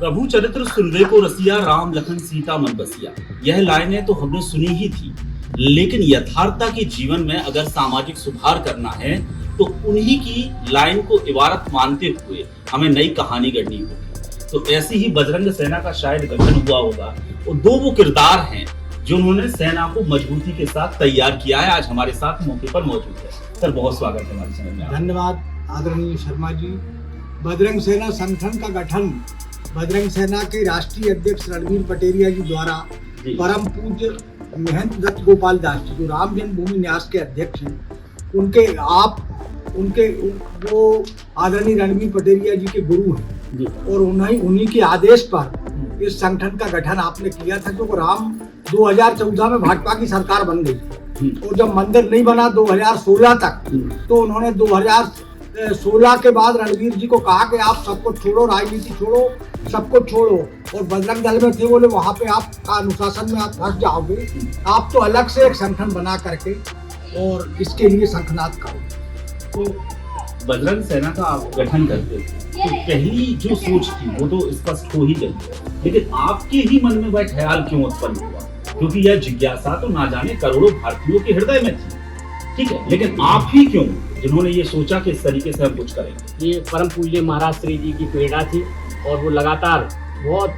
प्रभु चरित्र सुनवे को रसिया, राम लखन सीता मन बसिया। यह लाइनें तो हमने सुनी ही थी, लेकिन यथार्थता के जीवन में अगर सामाजिक सुधार करना है तो उन्हीं की लाइन को इबारत मानते हुए हमें नई कहानी गढ़नी होगी। तो ऐसी ही बजरंग सेना का शायद गठन हुआ होगा और दो वो किरदार हैं जो उन्होंने सेना को मजबूती के साथ तैयार किया है। आज हमारे साथ मौके पर मौजूद है। सर, बहुत स्वागत है हमारे चैनल में। धन्यवाद आदरणीय शर्मा जी। बजरंग सेना संगठन का गठन बजरंग सेना के राष्ट्रीय अध्यक्ष रणबीर पटेरिया जी द्वारा परम पूज्य महंत दत्त गोपाल दास जी, जो राम जन्मभूमि न्यास के अध्यक्ष हैं, वो आदरणीय रणबीर पटेरिया जी के गुरु हैं और उन्हीं के आदेश पर इस संगठन का गठन आपने किया था। क्योंकि राम 2014 में भाजपा की सरकार बन गई और जब मंदिर नहीं बना 2016 तक, तो उन्होंने 2016 के बाद रणबीर जी को कहा कि आप सबको छोड़ो, राजनीति छोड़ो, सबको छोड़ो। और बजरंग दल में थे, बोले वहाँ पे आप अनुशासन में आप फंस जाओगे, आप तो अलग से एक संगठन बना करके और इसके लिए संखनाद करो। तो बजरंग सेना का आप गठन करते थे तो पहली जो सोच थी वो तो स्पष्ट हो ही गई, लेकिन आपके ही मन में वह ख्याल क्यों उत्पन्न हुआ? क्योंकि यह जिज्ञासा तो ना जाने करोड़ों भारतीयों के हृदय में थी, ठीक है, लेकिन आप ही क्यों जिन्होंने ये सोचा कि इस तरीके से हम कुछ करेंगे? ये परम पूज्य महाराज श्री जी की प्रेरणा थी और वो लगातार बहुत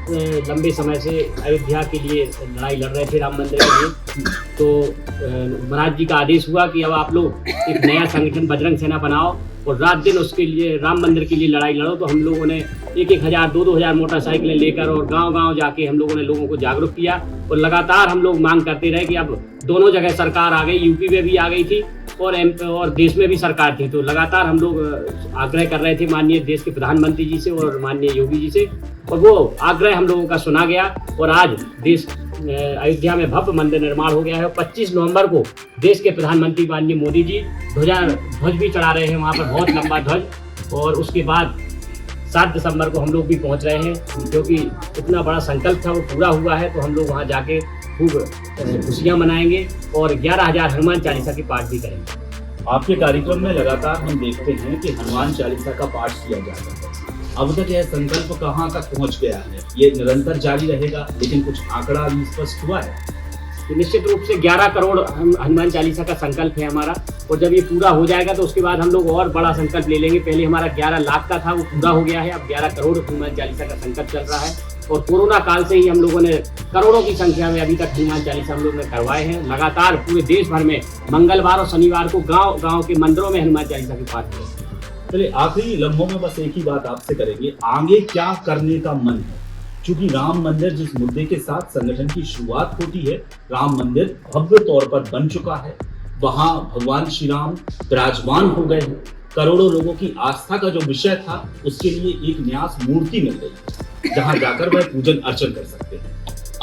लंबे समय से अयोध्या के लिए लड़ाई लड़ रहे थे, राम मंदिर के लिए। तो महाराज जी का आदेश हुआ कि अब आप लोग एक नया संगठन बजरंग सेना बनाओ और रात दिन उसके लिए, राम मंदिर के लिए लड़ाई लड़ो। तो हम लोगों ने 1,000 2,000 मोटरसाइकिलें लेकर और गांव-गांव जाके हम लोगों ने लोगों को जागरूक किया और लगातार हम लोग मांग करते रहे कि अब दोनों जगह सरकार आ गई, यूपी में भी आ गई थी और देश में भी सरकार थी। तो लगातार हम लोग आग्रह कर रहे थे माननीय देश के प्रधानमंत्री जी से और माननीय योगी जी से, और वो आग्रह हम लोगों का सुना गया और आज देश अयोध्या में भव्य मंदिर निर्माण हो गया है। 25 नवंबर को देश के प्रधानमंत्री माननीय मोदी जी ध्वज भी चढ़ा रहे हैं वहाँ पर, बहुत लंबा ध्वज। और उसके बाद 7 दिसंबर को हम लोग भी पहुँच रहे हैं, क्योंकि इतना बड़ा संकल्प था वो पूरा हुआ है। तो हम लोग वहाँ जाके खूब खुशियाँ मनाएंगे और 11,000 हनुमान चालीसा की पाठ भी करेंगे। आपके कार्यक्रम में लगातार हम देखते हैं कि हनुमान चालीसा का पाठ किया जाता है। अब तक यह संकल्प कहाँ तक पहुँच गया है? ये निरंतर जारी रहेगा, लेकिन कुछ आंकड़ा अभी स्पष्ट हुआ है? तो निश्चित रूप से 11 करोड़ हनुमान चालीसा का संकल्प है हमारा, और जब ये पूरा हो जाएगा तो उसके बाद हम लोग और बड़ा संकल्प ले लेंगे। पहले हमारा 11 लाख का था, वो पूरा हो गया है। अब 11 करोड़ हनुमान चालीसा का संकल्प चल रहा है और कोरोना काल से ही हम लोगों ने करोड़ों की संख्या में अभी तक हनुमान चालीसा हम लोग ने करवाए हैं। लगातार पूरे देश भर में मंगलवार और शनिवार को गाँव के मंदिरों में हनुमान चालीसा की पाठ करें। चलिए, आखिरी लम्हों में बस एक ही बात आपसे करेंगे, आगे क्या करने का मन है? क्योंकि राम मंदिर जिस मुद्दे के साथ संगठन की शुरुआत होती है, राम मंदिर भव्य तौर पर बन चुका है, वहां भगवान श्री राम विराजमान हो गए हैं, करोड़ों लोगों की आस्था का जो विषय था उसके लिए एक न्यास मूर्ति मिल गई है जहां जाकर वह पूजन अर्चन कर सकते हैं।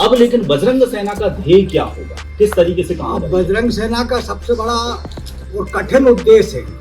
अब लेकिन बजरंग सेना का ध्येय क्या होगा, किस तरीके से काम? बजरंग सेना का सबसे बड़ा और कठिन उद्देश्य है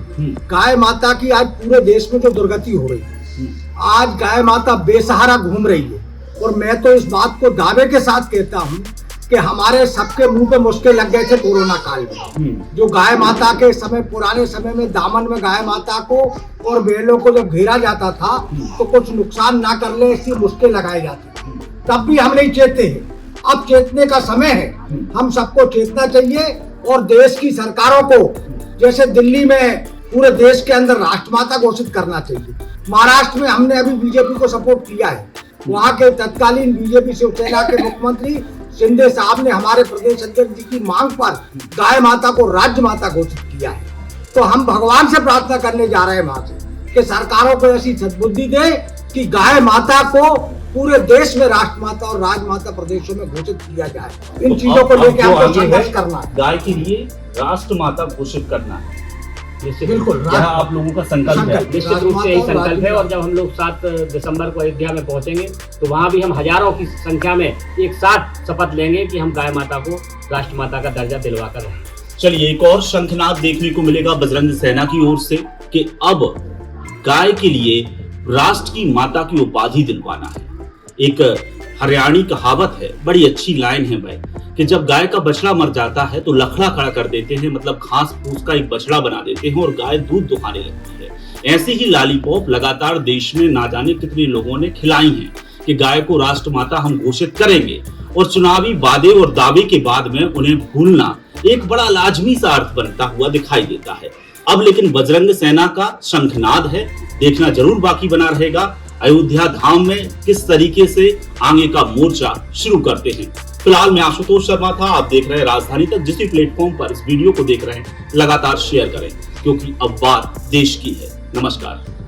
गाय माता की। आज पूरे देश में जो दुर्गति हो रही है, आज गाय माता बेसहारा घूम रही है, और मैं तो इस बात को दावे के साथ कहता हूँ कि हमारे सबके मुंह पे मुश्किल लग गए थे कोरोना काल में। जो गाय माता के समय, पुराने समय में दामन में गाय माता को और बैलों को जब घेरा जाता था तो कुछ नुकसान ना कर ले, इसकी मुश्किल लगाई जाती थी। तब भी हम नहीं चेते हैं। अब चेतने का समय है, हम सबको चेतना चाहिए और देश की सरकारों को, जैसे दिल्ली में पूरे देश के अंदर राष्ट्रमाता घोषित करना चाहिए। महाराष्ट्र में हमने अभी बीजेपी को सपोर्ट किया है, वहाँ के तत्कालीन बीजेपी शिवसेना के मुख्यमंत्री शिंदे साहब ने हमारे प्रदेश अध्यक्ष जी की मांग पर गाय माता को राज्य माता घोषित किया है। तो हम भगवान से प्रार्थना करने जा रहे हैं वहाँ से कि सरकारों को ऐसी सद्बुद्धि दे कि गाय माता को पूरे देश में राष्ट्रमाता और राजमाता प्रदेशों में घोषित किया जाए। इन चीजों को लेकर हमको संघर्ष करना है। गाय के लिए राष्ट्रमाता घोषित करना है, बिल्कुल आप लोगों का संकल्प है। निश्चित रूप से यही संकल्प है। और जब हम लोग 7 दिसंबर को अयोध्या में पहुंचेंगे तो वहां भी हम हजारों की संख्या में एक साथ शपथ लेंगे कि हम गाय माता को राष्ट्रमाता का दर्जा दिलवा कर रहेंगे। चलिए, एक और शंखनाद देखने को मिलेगा बजरंग सेना की ओर से कि अब गाय के लिए राष्ट्र की माता की उपाधि दिलवाना है। एक हरियाणी कहावत है, बड़ी अच्छी लाइन है भाई, कि जब गाय का बछड़ा मर जाता है तो लखड़ा खड़ा कर देते हैं, मतलब घास फूस का एक बछड़ा बना देते हैं और गाय दूध दुहाने लगती है। ऐसे ही लॉलीपॉप लगातार देश में ना जाने कितने लोगों ने खिलाई हैं, कि गाय को राष्ट्रमाता हम घोषित करेंगे और चुनावी वादे और दावे के बाद में उन्हें भूलना एक बड़ा लाजमी सा अर्थ बनता हुआ दिखाई देता है। अब लेकिन बजरंग सेना का शंखनाद है, देखना जरूर बाकी बना रहेगा अयोध्या धाम में किस तरीके से आगे का मोर्चा शुरू करते हैं। फिलहाल मैं आशुतोष शर्मा था, आप देख रहे हैं राजधानी तक। जिस भी प्लेटफॉर्म पर इस वीडियो को देख रहे हैं लगातार शेयर करें, क्योंकि अब बात देश की है। नमस्कार।